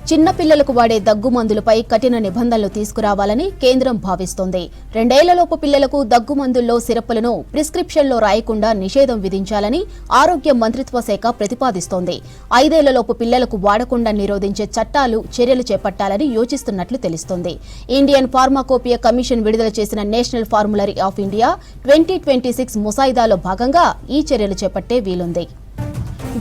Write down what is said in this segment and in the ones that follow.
చిన్న పిల్లలకు వాడే దగ్గు మందులపై కఠిన నిబంధనలు తీసుకురావాలని కేంద్రం భావిస్తోంది. 2 ఏళ్లలోపు పిల్లలకు దగ్గు మందుల్లో సిరప్లను ప్రిస్క్రిప్షన్లో రాయకుండా నిషేధం విధించాలని ఆరోగ్య మంత్రిత్వ శాఖ ప్రతిపాదిస్తోంది. 5 ఏళ్లలోపు పిల్లలకు వాడకుండా నిరోధించే చర్యలు చేపట్టాలని యోచిస్తున్నట్లు తెలుస్తోంది. ఇండియన్ ఫార్మాకోపియా కమిషన్ విడుదల చేసిన నేషనల్ ఫార్ములరీ ఆఫ్ ఇండియా 2026 ముసాయిదాలో భాగంగా ఈ చర్యలు చేపట్టే వీలుంది.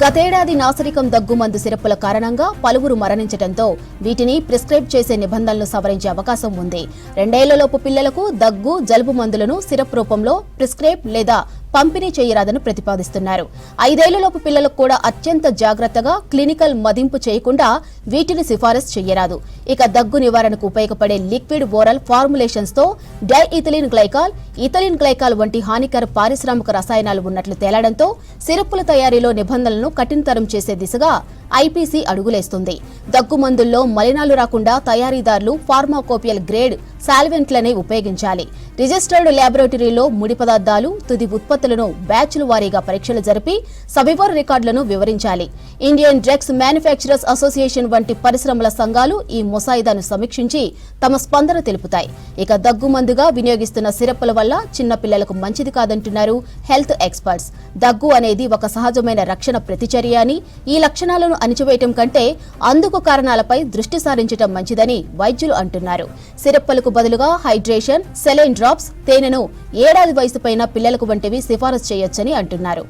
గతేడాది నాసిరకం దగ్గుమందు సిరప్పుల కారణంగా పలువురు మరణించడంతో వీటిని ప్రిస్క్రైబ్ చేసే నిబంధనలు సవరించే అవకాశం ఉంది. 2 ఏళ్లలోపు పిల్లలకు దగ్గు, జలుబు మందులను సిరప్ రూపంలో ప్రిస్క్రైబ్ లేదా పంపిణీ చేయరాదని ప్రతిపాదిస్తున్నారు. 5 ఏళ్లలోపు పిల్లలకు కూడా అత్యంత జాగ్రత్తగా క్లినికల్ మదింపు చేయకుండా వీటిని సిఫారసు చేయరాదు. ఇక దగ్గు నివారణకు ఉపయోగపడే లిక్విడ్ ఓరల్ ఫార్ములేషన్స్ తో డైఇథిలిన్ గ్లైకాల్, ఇథిలిన్ గ్లైకాల్ వంటి హానికర పారిశ్రామిక రసాయనాలు ఉన్నట్లు తేలడంతో సిరప్పుల తయారీలో నిబంధనలను కఠినతరం చేసే దిశగా ఐపీసీ అడుగులేస్తుంది. దగ్గు మందుల్లో మలినాలు రాకుండా తయారీదారులు ఫార్మాకోపియల్ గ్రేడ్ సాల్వెంట్లనే ఉపయోగించాలి. రిజిస్టర్డ్ ల్యాబొరేటరీలో ముడి పదార్థాలు, తుది ఉత్పత్తులను బ్యాచ్ల వారీగా పరీక్షలు జరిపి సవివర రికార్డులను వివరించాలి. ఇండియన్ డ్రగ్స్ మ్యానుఫ్యాక్చరర్స్ అసోసియేషన్ వంటి పరిశ్రమల సంఘాలు ఈ ముసాయిదాను సమీక్షించి తమ స్పందన తెలుపుతాయి. ఇక దగ్గు మందుగా వినియోగిస్తున్న సిరప్పుల వల్ల చిన్న పిల్లలకు మంచిది కాదంటున్నారు హెల్త్ ఎక్స్పర్ట్స్. దగ్గు అనేది ఒక సహజమైన రక్షణ ప్రతిచర్య అని, ఈ లక్షణాలను అణిచివేయటం కంటే అందుకు కారణాలపై దృష్టి సారించడం మంచిదని వైద్యులు అంటున్నారు. సిరప్పులకు బదులుగా హైడ్రేషన్, సెలైన్ డ్రాప్స్, తేనెను 7 ఏళ్ల వయసుపైన పిల్లలకు వంటివి సిఫారసు చేయొచ్చని అంటున్నారు.